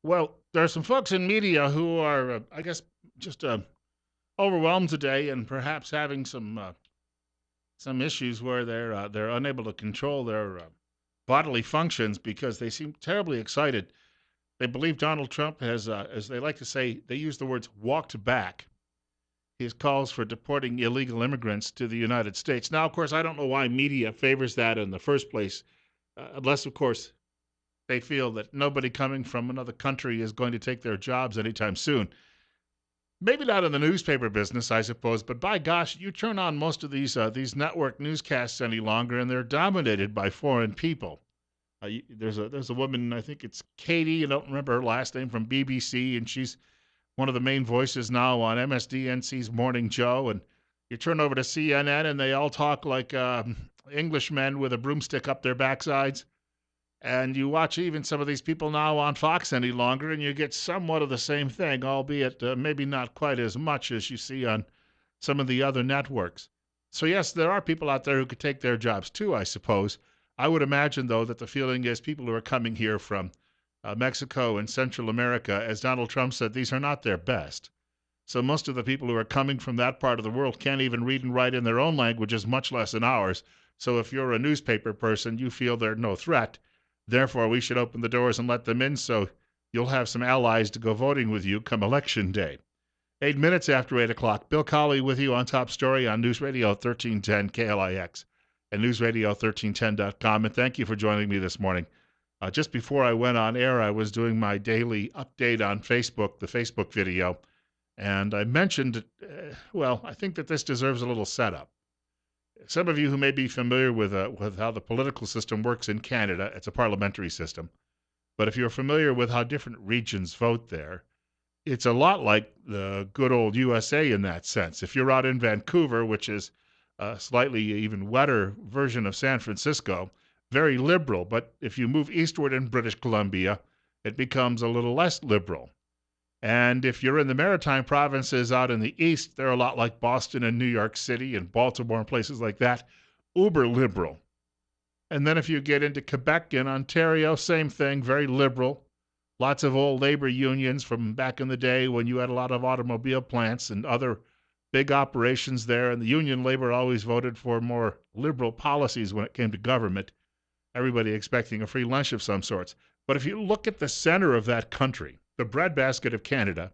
Well, there are some folks in media who are, I guess, just overwhelmed today, and perhaps having some issues where they're unable to control their bodily functions because they seem terribly excited. They believe Donald Trump has, as they like to say, they use the words "walked back" his calls for deporting illegal immigrants to the United States. Now, of course, I don't know why media favors that in the first place, unless, of course, they feel that nobody coming from another country is going to take their jobs anytime soon. Maybe not in the newspaper business, I suppose, but by gosh, you turn on most of these network newscasts any longer, and they're dominated by foreign people. There's a woman, I think it's Katie, I don't remember her last name, from BBC, and she's one of the main voices now on MSDNC's Morning Joe. And you turn over to CNN, and they all talk like Englishmen with a broomstick up their backsides. And you watch even some of these people now on Fox any longer, and you get somewhat of the same thing, albeit maybe not quite as much as you see on some of the other networks. So, yes, there are people out there who could take their jobs too, I suppose. I would imagine, though, that the feeling is people who are coming here from Mexico and Central America, as Donald Trump said, these are not their best. So, most of the people who are coming from that part of the world can't even read and write in their own languages, much less in ours. So, if you're a newspaper person, you feel they're no threat. Therefore, we should open the doors and let them in so you'll have some allies to go voting with you come election day. 8 minutes after 8 o'clock, Bill Colley with you on Top Story on News Radio 1310 KLIX and newsradio1310.com. And thank you for joining me this morning. Just before I went on air, I was doing my daily update on Facebook, the Facebook video, and I mentioned, well, I think that this deserves a little setup. Some of you who may be familiar with how the political system works in Canada, it's a parliamentary system. But if you're familiar with how different regions vote there, it's a lot like the good old USA in that sense. If you're out in Vancouver, which is a slightly even wetter version of San Francisco, very liberal. But if you move eastward in British Columbia, it becomes a little less liberal. And if you're in the maritime provinces out in the east, they're a lot like Boston and New York City and Baltimore and places like that, uber liberal. And then if you get into Quebec and Ontario, same thing, very liberal. Lots of old labor unions from back in the day when you had a lot of automobile plants and other big operations there. And the union labor always voted for more liberal policies when it came to government. Everybody expecting a free lunch of some sorts. But if you look at the center of that country, the breadbasket of Canada,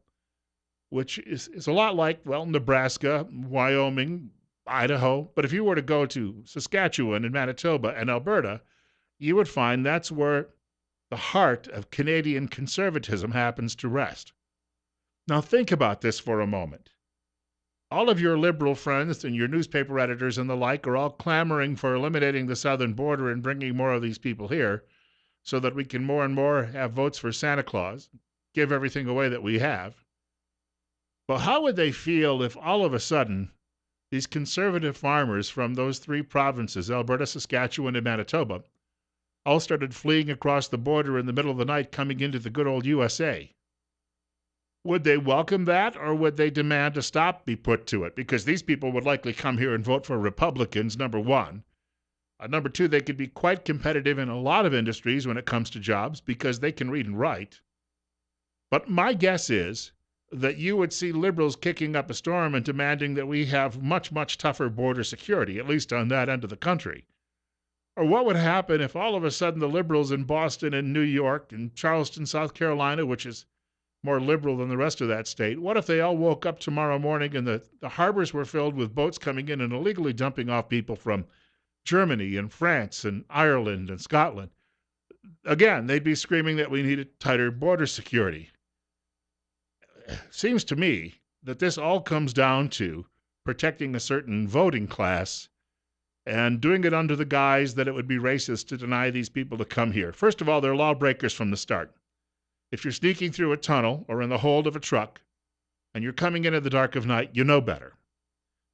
which is a lot like, well, Nebraska, Wyoming, Idaho. But if you were to go to Saskatchewan and Manitoba and Alberta, you would find that's where the heart of Canadian conservatism happens to rest. Now, think about this for a moment. All of your liberal friends and your newspaper editors and the like are all clamoring for eliminating the southern border and bringing more of these people here so that we can more and more have votes for Santa Claus, give everything away that we have. But how would they feel if all of a sudden these conservative farmers from those three provinces, Alberta, Saskatchewan, and Manitoba, all started fleeing across the border in the middle of the night coming into the good old USA? Would they welcome that, or would they demand a stop be put to it? Because these people would likely come here and vote for Republicans, number one. Number two, they could be quite competitive in a lot of industries when it comes to jobs because they can read and write. But my guess is that you would see liberals kicking up a storm and demanding that we have much, much tougher border security, at least on that end of the country. Or what would happen if all of a sudden the liberals in Boston and New York and Charleston, South Carolina, which is more liberal than the rest of that state, what if they all woke up tomorrow morning and the harbors were filled with boats coming in and illegally dumping off people from Germany and France and Ireland and Scotland? Again, they'd be screaming that we needed tighter border security. Seems to me that this all comes down to protecting a certain voting class and doing it under the guise that it would be racist to deny these people to come here. First of all, they're lawbreakers from the start. If you're sneaking through a tunnel or in the hold of a truck and you're coming in at the dark of night, you know better.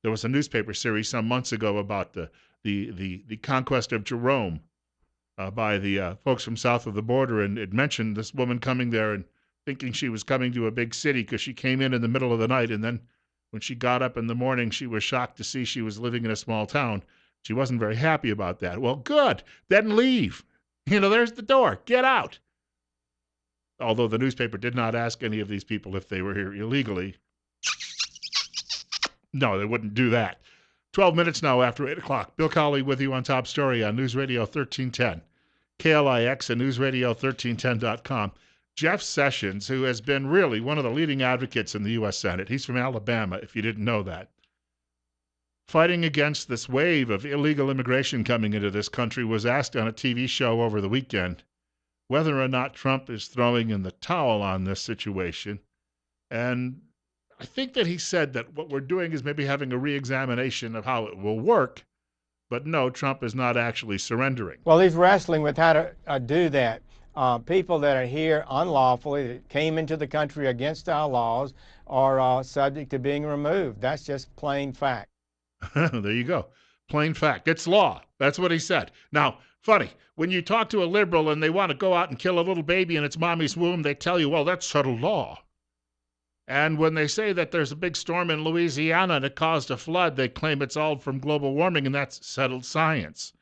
There was a newspaper series some months ago about the conquest of Jerome by the folks from south of the border, and it mentioned this woman coming there and thinking she was coming to a big city because she came in the middle of the night, and then when she got up in the morning, she was shocked to see she was living in a small town. She wasn't very happy about that. Well, good. Then leave. There's the door. Get out. although the newspaper did not ask any of these people if they were here illegally. No, they wouldn't do that. 12 minutes now after 8 o'clock. Bill Colley with you on Top Story on News Radio 1310. KLIX and NewsRadio1310.com. Jeff Sessions, who has been really one of the leading advocates in the U.S. Senate, he's from Alabama, if you didn't know that, fighting against this wave of illegal immigration coming into this country, was asked on a TV show over the weekend whether or not Trump is throwing in the towel on this situation. And I think that he said that what we're doing is maybe having a re-examination of how it will work, but no, Trump is not actually surrendering. Well, he's wrestling with how to do that. People that are here unlawfully, that came into the country against our laws, are subject to being removed. That's just plain fact. There you go. Plain fact. It's law. That's what he said. Now, funny, when you talk to a liberal and they want to go out and kill a little baby in its mommy's womb, they tell you, well, that's settled law. And when they say that there's a big storm in Louisiana and it caused a flood, they claim it's all from global warming, and that's settled science.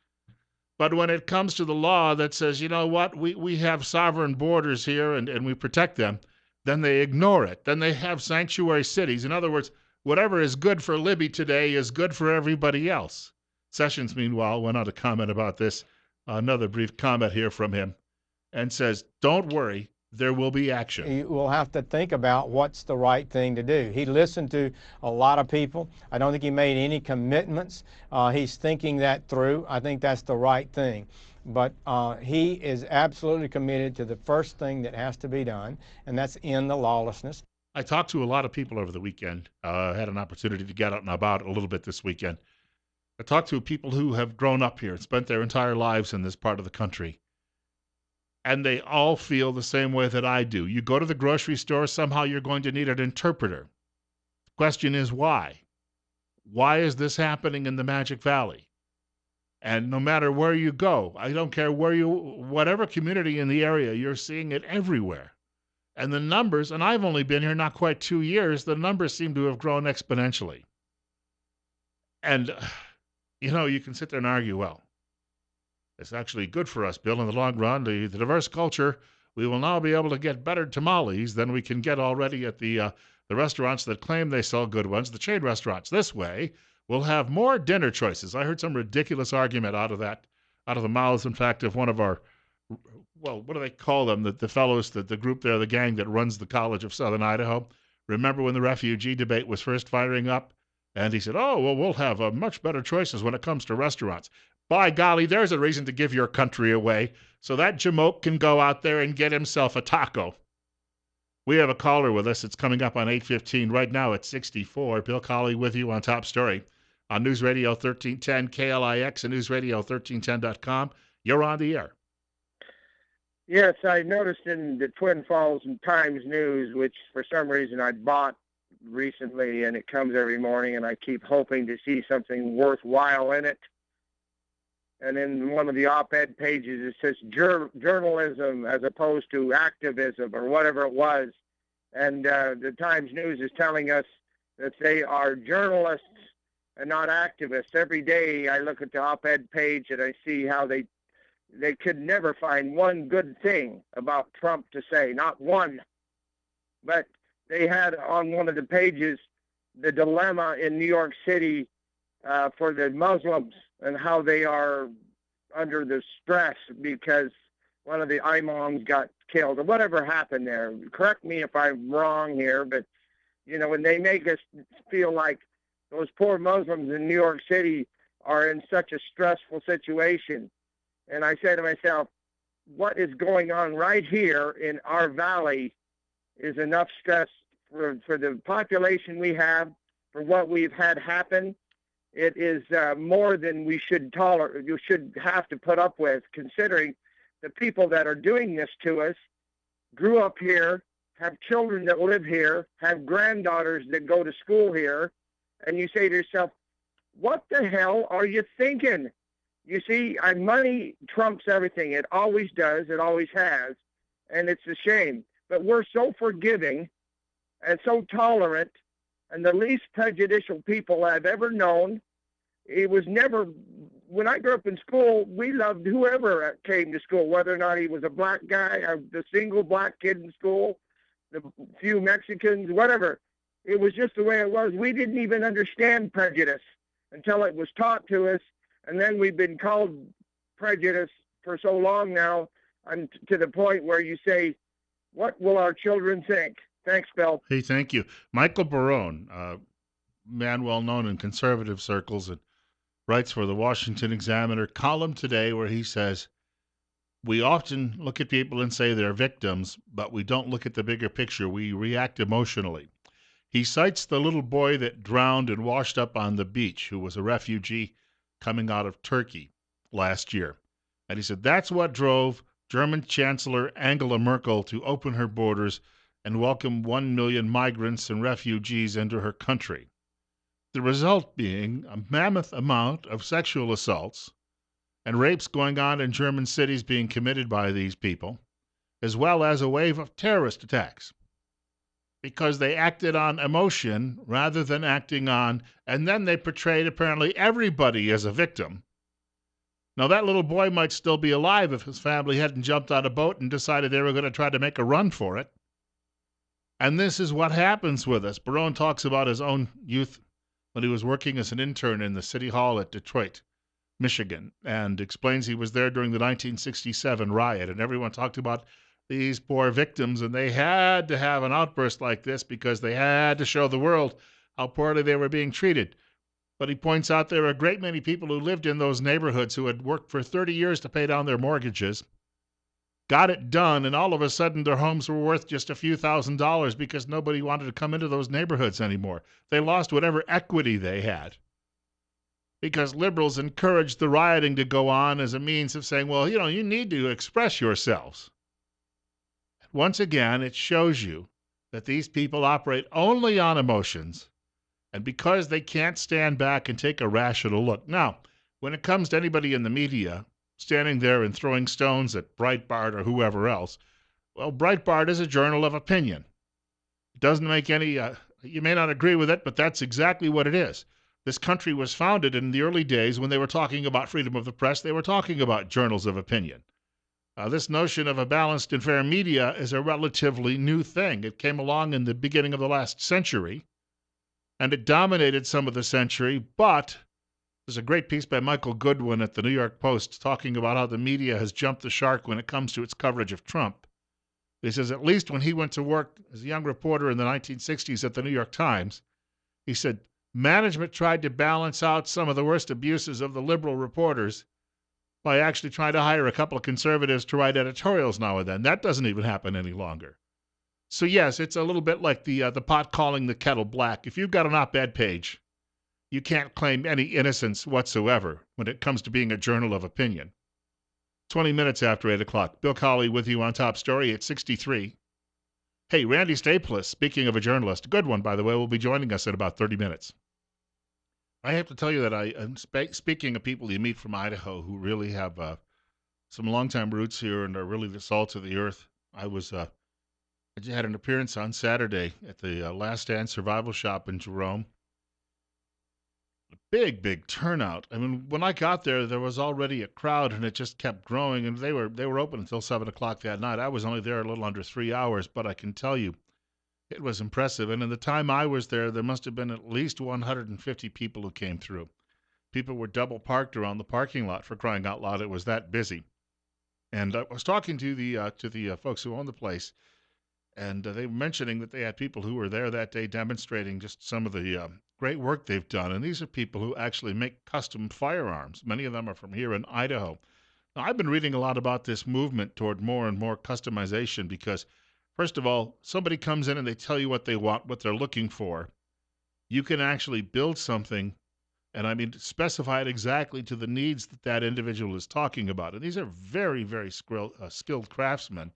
But when it comes to the law that says, you know what, we have sovereign borders here and we protect them, then they ignore it. Then they have sanctuary cities. In other words, whatever is good for Libby today is good for everybody else. Sessions, meanwhile, went on to comment about this, another brief comment here from him, and says, don't worry, there will be action. You will have to think about what's the right thing to do. He listened to a lot of people. I don't think he made any commitments. He's thinking that through. I think that's the right thing. But he is absolutely committed to the first thing that has to be done, and that's end the lawlessness. I talked to a lot of people over the weekend. I had an opportunity to get out and about a little bit this weekend. I talked to people who have grown up here and spent their entire lives in this part of the country. And they all feel the same way that I do. You go to the grocery store, somehow you're going to need an interpreter. The question is why? Why is this happening in the Magic Valley? And no matter where you go, I don't care whatever community in the area, you're seeing it everywhere. And the numbers, and I've only been here not quite 2 years, the numbers seem to have grown exponentially. And, you can sit there and argue, well, it's actually good for us, Bill, in the long run. The diverse culture, we will now be able to get better tamales than we can get already at the restaurants that claim they sell good ones, the chain restaurants. This way, we'll have more dinner choices. I heard some ridiculous argument out of the mouths, in fact, of one of our, well, what do they call them? The fellows, the group there, the gang that runs the College of Southern Idaho. Remember when the refugee debate was first firing up? And he said, oh, well, we'll have much better choices when it comes to restaurants. By golly, there's a reason to give your country away so that Jamoke can go out there and get himself a taco. We have a caller with us. It's coming up on 8:15. Right now it's 64. Bill Colley with you on Top Story on News Radio 1310, KLIX, and NewsRadio1310.com. You're on the air. Yes, I noticed in the Twin Falls and Times News, which for some reason I bought recently, and it comes every morning, and I keep hoping to see something worthwhile in it. And in one of the op-ed pages, it says journalism as opposed to activism or whatever it was. And the Times News is telling us that they are journalists and not activists. Every day I look at the op-ed page and I see how they could never find one good thing about Trump to say, not one. But they had on one of the pages the dilemma in New York City for the Muslims and how they are under the stress because one of the imams got killed or whatever happened there. Correct me if I'm wrong here, but, when they make us feel like those poor Muslims in New York City are in such a stressful situation. And I say to myself, what is going on right here in our valley is enough stress for the population we have, for what we've had happen. It is more than we should tolerate. You should have to put up with, considering the people that are doing this to us grew up here, have children that live here, have granddaughters that go to school here, and you say to yourself, what the hell are you thinking? You see, money trumps everything. It always does. It always has, and it's a shame. But we're so forgiving and so tolerant, and the least prejudicial people I've ever known. It was never when I grew up in school, we loved whoever came to school, whether or not he was a black guy, or the single black kid in school, the few Mexicans, whatever. It was just the way it was. We didn't even understand prejudice until it was taught to us, and then we've been called prejudice for so long now, and to the point where you say, what will our children think? Thanks, Bill. Hey, thank you. Michael Barone, man well known in conservative circles, and writes for the Washington Examiner column today where he says, we often look at people and say they're victims, but we don't look at the bigger picture. We react emotionally. He cites the little boy that drowned and washed up on the beach, who was a refugee coming out of Turkey last year. And he said that's what drove German Chancellor Angela Merkel to open her borders and welcome 1 million migrants and refugees into her country. The result being a mammoth amount of sexual assaults and rapes going on in German cities being committed by these people, as well as a wave of terrorist attacks. Because they acted on emotion rather than acting on, and then they portrayed apparently everybody as a victim. Now, that little boy might still be alive if his family hadn't jumped on a boat and decided they were going to try to make a run for it. And this is what happens with us. Barone talks about his own youth when he was working as an intern in the city hall at Detroit, Michigan, and explains he was there during the 1967 riot, and everyone talked about these poor victims, and they had to have an outburst like this because they had to show the world how poorly they were being treated. But he points out there are a great many people who lived in those neighborhoods who had worked for 30 years to pay down their mortgages, got it done, and all of a sudden their homes were worth just a few $1,000s because nobody wanted to come into those neighborhoods anymore. They lost whatever equity they had because liberals encouraged the rioting to go on as a means of saying, well, you need to express yourselves. Once again, it shows you that these people operate only on emotions, and because they can't stand back and take a rational look. Now, when it comes to anybody in the media standing there and throwing stones at Breitbart or whoever else, well, Breitbart is a journal of opinion. It doesn't make any, you may not agree with it, but that's exactly what it is. This country was founded in the early days when they were talking about freedom of the press. They were talking about journals of opinion. This notion of a balanced and fair media is a relatively new thing. It came along in the beginning of the last century, and it dominated some of the century, but there's a great piece by Michael Goodwin at the New York Post talking about how the media has jumped the shark when it comes to its coverage of Trump. He says at least when he went to work as a young reporter in the 1960s at the New York Times, he said management tried to balance out some of the worst abuses of the liberal reporters by actually trying to hire a couple of conservatives to write editorials now and then. That doesn't even happen any longer. So yes, it's a little bit like the pot calling the kettle black. If you've got an op-ed page, you can't claim any innocence whatsoever when it comes to being a journal of opinion. 20 minutes after 8 o'clock. Bill Colley with you on Top Story at 63. Hey, Randy Staples, speaking of a journalist, a good one, by the way, will be joining us in about 30 minutes. I have to tell you that I'm speaking of people you meet from Idaho who really have some longtime roots here and are really the salt of the earth. I had an appearance on Saturday at the Last Stand Survival Shop in Jerome. A big turnout. I mean, when I got there was already a crowd, and it just kept growing. And they were open until 7 o'clock that night. I was only there a little under 3 hours, but I can tell you, it was impressive. And in the time I was there must have been at least 150 people who came through. People were double parked around the parking lot, for crying out loud. It was that busy. And I was talking to the folks who own the place, and they were mentioning that they had people who were there that day demonstrating just some of the great work they've done. And these are people who actually make custom firearms. Many of them are from here in Idaho. Now, I've been reading a lot about this movement toward more and more customization because, first of all, somebody comes in and they tell you what they want, what they're looking for. You can actually build something, and I mean specify it exactly to the needs that individual is talking about. And these are very skilled craftsmen.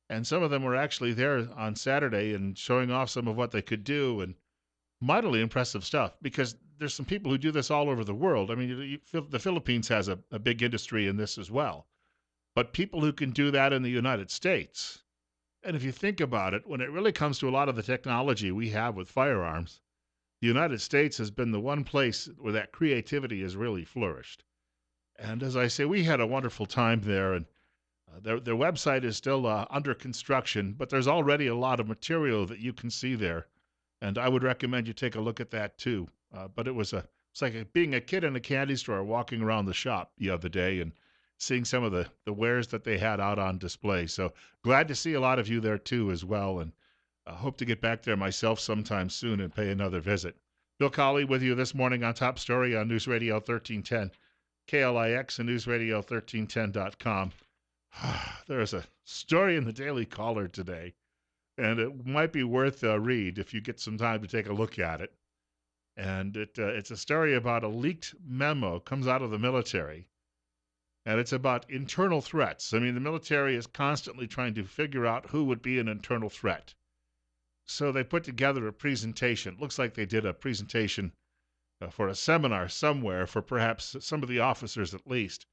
And some of them were actually there on Saturday and showing off some of what they could do, and mightily impressive stuff, because there's some people who do this all over the world. I mean, the Philippines has a big industry in this as well. But people who can do that in the United States, and if you think about it, when it really comes to a lot of the technology we have with firearms, the United States has been the one place where that creativity has really flourished. And as I say, we had a wonderful time there, and their website is still under construction, but there's already a lot of material that you can see there, and I would recommend you take a look at that too. But it's like being a kid in a candy store walking around the shop the other day and seeing some of the wares that they had out on display. So glad to see a lot of you there too as well, and hope to get back there myself sometime soon and pay another visit. Bill Colley with you this morning on Top Story on News Radio 1310, KLIX and newsradio1310.com. There's a story in the Daily Caller today, and it might be worth a read if you get some time to take a look at it. And it's a story about a leaked memo comes out of the military, and it's about internal threats. I mean, the military is constantly trying to figure out who would be an internal threat. So they put together a presentation. It looks like they did a presentation for a seminar somewhere for perhaps some of the officers at least.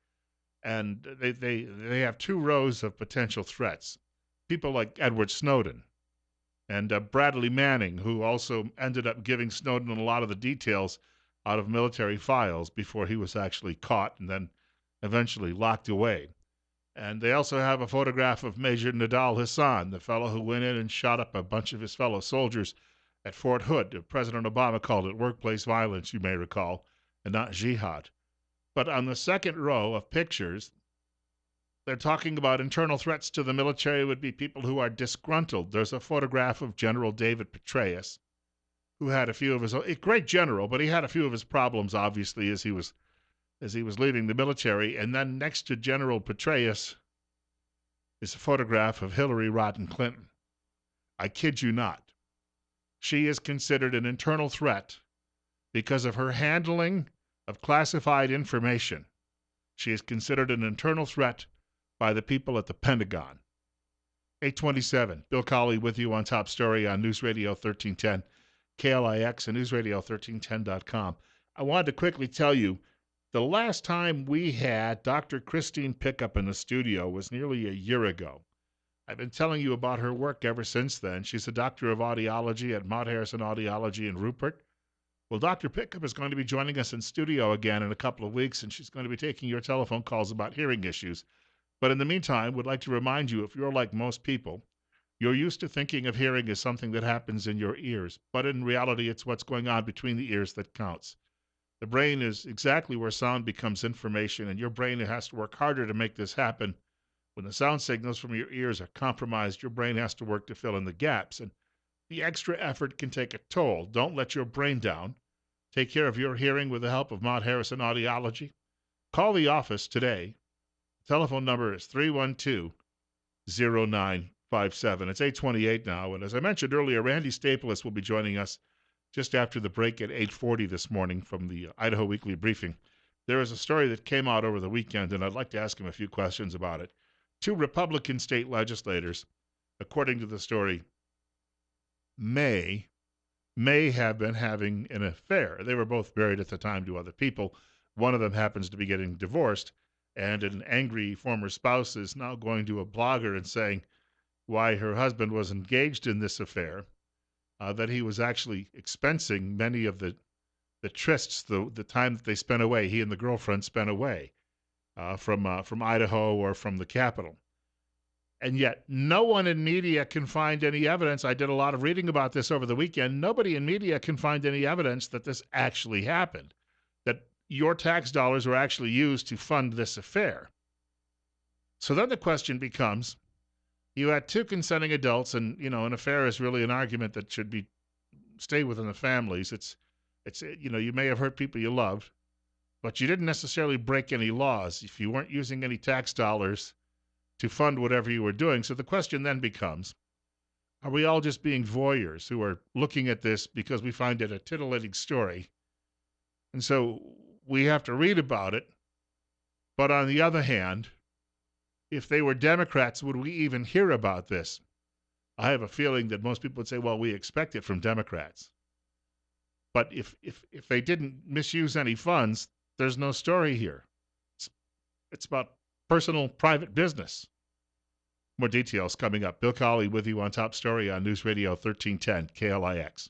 And they have two rows of potential threats. People like Edward Snowden and Bradley Manning, who also ended up giving Snowden a lot of the details out of military files before he was actually caught and then eventually locked away. And they also have a photograph of Major Nadal Hassan, the fellow who went in and shot up a bunch of his fellow soldiers at Fort Hood. President Obama called it workplace violence, you may recall, and not jihad. But on the second row of pictures, they're talking about internal threats to the military would be people who are disgruntled. There's a photograph of General David Petraeus, who had a few of his a great general, but he had a few of his problems, obviously, as he was leaving the military. And then next to General Petraeus is a photograph of Hillary Rodham Clinton. I kid you not. She is considered an internal threat because of her handling of classified information. She is considered an internal threat by the people at the Pentagon. 827, Bill Colley with you on Top Story on News Radio 1310, KLIX and newsradio1310.com. I wanted to quickly tell you, the last time we had Dr. Christine Pickup in the studio was nearly a year ago. I've been telling you about her work ever since then. She's a doctor of audiology at Mount Harrison Audiology in Rupert. Well, Dr. Pickup is going to be joining us in studio again in a couple of weeks, and she's going to be taking your telephone calls about hearing issues. But in the meantime, would like to remind you, if you're like most people, you're used to thinking of hearing as something that happens in your ears, but in reality, it's what's going on between the ears that counts. The brain is exactly where sound becomes information, and your brain has to work harder to make this happen. When the sound signals from your ears are compromised, your brain has to work to fill in the gaps, and the extra effort can take a toll. Don't let your brain down. Take care of your hearing with the help of Mount Harrison Audiology. Call the office today. The telephone number is 312-0957. It's 8:28 now, and as I mentioned earlier, Randy Staples will be joining us just after the break at 8:40 this morning from the Idaho Weekly Briefing. There is a story that came out over the weekend, and I'd like to ask him a few questions about it. Two Republican state legislators, according to the story, may have been having an affair. They were both married at the time to other people. One of them happens to be getting divorced, and an angry former spouse is now going to a blogger and saying why her husband was engaged in this affair, that he was actually expensing many of the trysts, the time that they spent away, he and the girlfriend spent away from Idaho or from the Capitol. And yet no one in media can find any evidence. I did a lot of reading about this over the weekend. Nobody in media can find any evidence that this actually happened, that your tax dollars were actually used to fund this affair. So then the question becomes, you had two consenting adults, and an affair is really an argument that should stay within the families. It's you may have hurt people you loved, but you didn't necessarily break any laws if you weren't using any tax dollars to fund whatever you were doing. So the question then becomes, are we all just being voyeurs who are looking at this because we find it a titillating story? And so we have to read about it. But on the other hand, if they were Democrats, would we even hear about this? I have a feeling that most people would say, well, we expect it from Democrats. But if they didn't misuse any funds, there's no story here. It's about personal, private business. More details coming up. Bill Colley with you on Top Story on News Radio 1310 KLIX.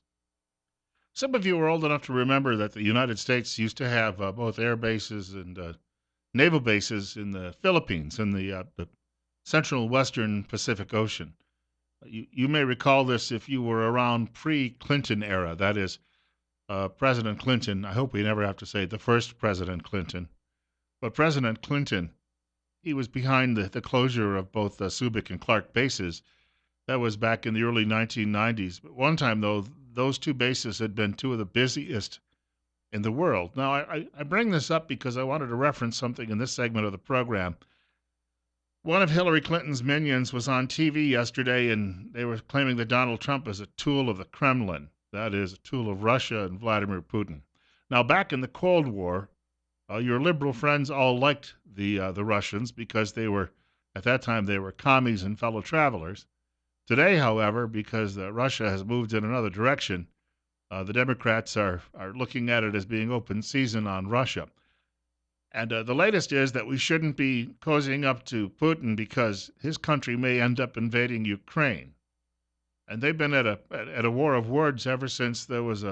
Some of you are old enough to remember that the United States used to have both air bases and naval bases in the Philippines in the central and western Pacific Ocean. You may recall this if you were around pre-Clinton era. That is, President Clinton. I hope we never have to say the first President Clinton, but President Clinton. He was behind the closure of both Subic and Clark bases. That was back in the early 1990s. But one time, though, those two bases had been two of the busiest in the world. Now, I bring this up because I wanted to reference something in this segment of the program. One of Hillary Clinton's minions was on TV yesterday, and they were claiming that Donald Trump is a tool of the Kremlin. That is, a tool of Russia and Vladimir Putin. Now, back in the Cold War, your liberal friends all liked the Russians because they were, at that time, they were commies and fellow travelers. Today, however, because Russia has moved in another direction, the Democrats are looking at it as being open season on Russia. And the latest is that we shouldn't be cozying up to Putin because his country may end up invading Ukraine. And they've been at a war of words ever since there was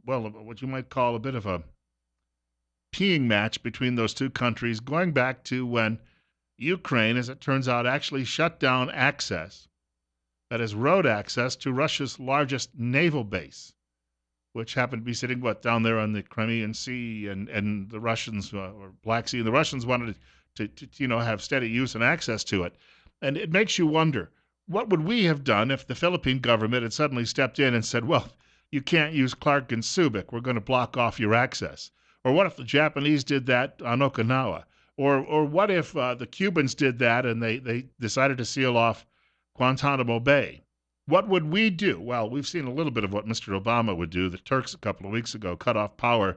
what you might call a bit of a peeing match between those two countries, going back to when Ukraine, as it turns out, actually shut down access, that is, road access to Russia's largest naval base, which happened to be sitting, down there on the Crimean Sea and the Russians, or Black Sea, and the Russians wanted to have steady use and access to it. And it makes you wonder, what would we have done if the Philippine government had suddenly stepped in and said, well, you can't use Clark and Subic, we're going to block off your access? Or what if the Japanese did that on Okinawa? Or what if the Cubans did that and they decided to seal off Guantanamo Bay? What would we do? Well, we've seen a little bit of what Mr. Obama would do. The Turks a couple of weeks ago cut off power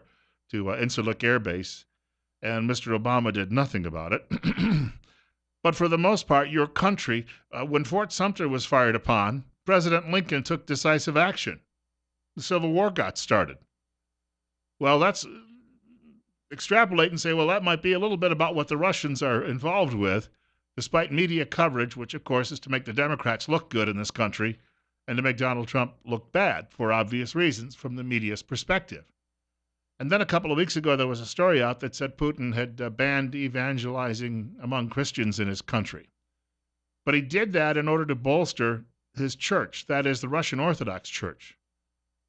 to Incirlik Air Base, and Mr. Obama did nothing about it. But for the most part, your country, when Fort Sumter was fired upon, President Lincoln took decisive action. The Civil War got started. Well, that's extrapolate and say, well, that might be a little bit about what the Russians are involved with, despite media coverage, which, of course, is to make the Democrats look good in this country and to make Donald Trump look bad for obvious reasons from the media's perspective. And then a couple of weeks ago, there was a story out that said Putin had banned evangelizing among Christians in his country. But he did that in order to bolster his church, that is, the Russian Orthodox Church.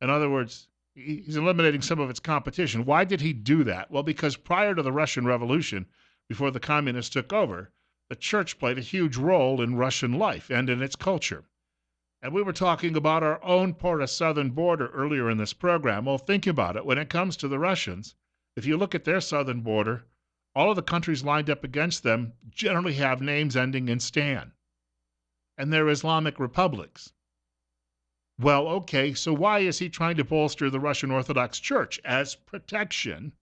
In other words, he's eliminating some of its competition. Why did he do that? Well, because prior to the Russian Revolution, before the communists took over, the church played a huge role in Russian life and in its culture. And we were talking about our own porous southern border earlier in this program. Well, think about it. When it comes to the Russians, if you look at their southern border, all of the countries lined up against them generally have names ending in Stan. And they're Islamic republics. Well, okay, so why is he trying to bolster the Russian Orthodox Church as protection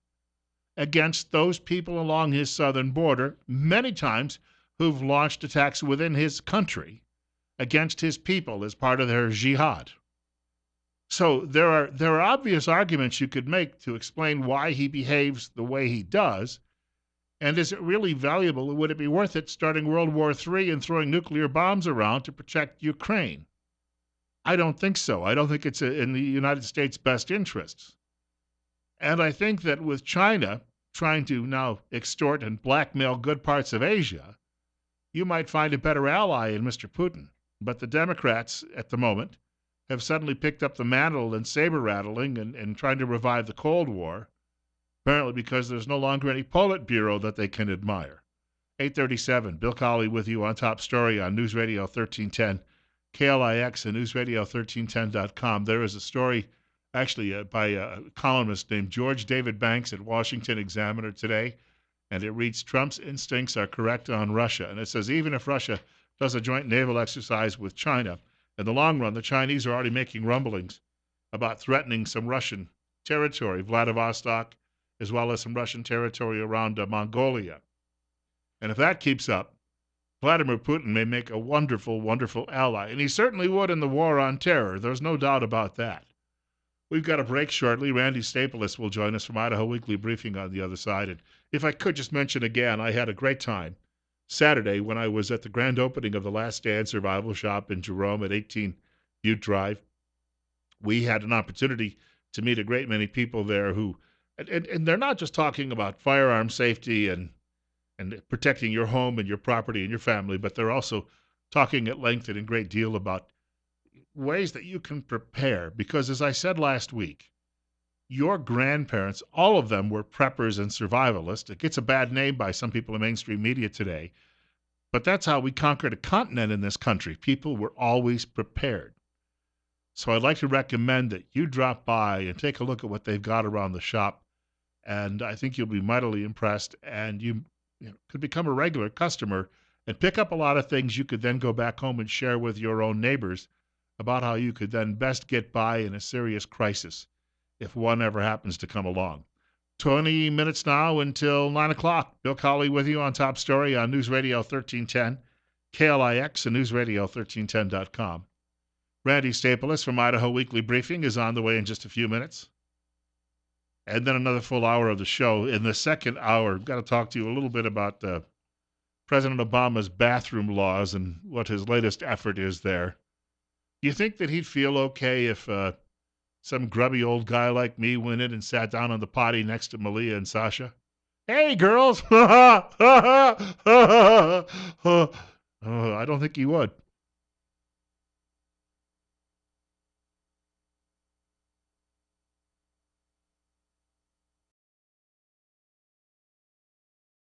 against those people along his southern border, many times who've launched attacks within his country against his people as part of their jihad? So there are obvious arguments you could make to explain why he behaves the way he does. And is it really valuable? Would it be worth it starting World War III and throwing nuclear bombs around to protect Ukraine? I don't think so. I don't think it's in the United States' best interests. And I think that with China trying to now extort and blackmail good parts of Asia, you might find a better ally in Mr. Putin. But the Democrats, at the moment, have suddenly picked up the mantle and saber-rattling and trying to revive the Cold War, apparently because there's no longer any Politburo that they can admire. 8:37, Bill Colley with you on Top Story on News Radio 1310. KLIX and newsradio1310.com. There is a story actually by a columnist named George David Banks at Washington Examiner today, and it reads, Trump's instincts are correct on Russia. And it says, even if Russia does a joint naval exercise with China, in the long run, the Chinese are already making rumblings about threatening some Russian territory, Vladivostok, as well as some Russian territory around Mongolia. And if that keeps up, Vladimir Putin may make a wonderful, wonderful ally, and he certainly would in the war on terror. There's no doubt about that. We've got a break shortly. Randy Staples will join us from Idaho Weekly Briefing on the other side. And if I could just mention again, I had a great time Saturday when I was at the grand opening of the Last Stand Survival Shop in Jerome at 18 Butte Drive. We had an opportunity to meet a great many people there who And they're not just talking about firearm safety and protecting your home and your property and your family, but they're also talking at length and in great deal about ways that you can prepare. Because as I said last week, your grandparents, all of them were preppers and survivalists. It gets a bad name by some people in mainstream media today, but that's how we conquered a continent in this country. People were always prepared. So I'd like to recommend that you drop by and take a look at what they've got around the shop. And I think you'll be mightily impressed. And you could become a regular customer and pick up a lot of things you could then go back home and share with your own neighbors about how you could then best get by in a serious crisis if one ever happens to come along. 20 minutes now until 9 o'clock. Bill Colley with you on Top Story on News Radio 1310, KLIX, and NewsRadio1310.com. Randy Staples from Idaho Weekly Briefing is on the way in just a few minutes. And then another full hour of the show. In the second hour, I've got to talk to you a little bit about President Obama's bathroom laws and what his latest effort is there. Do you think that he'd feel okay if some grubby old guy like me went in and sat down on the potty next to Malia and Sasha? Hey, girls! I don't think he would.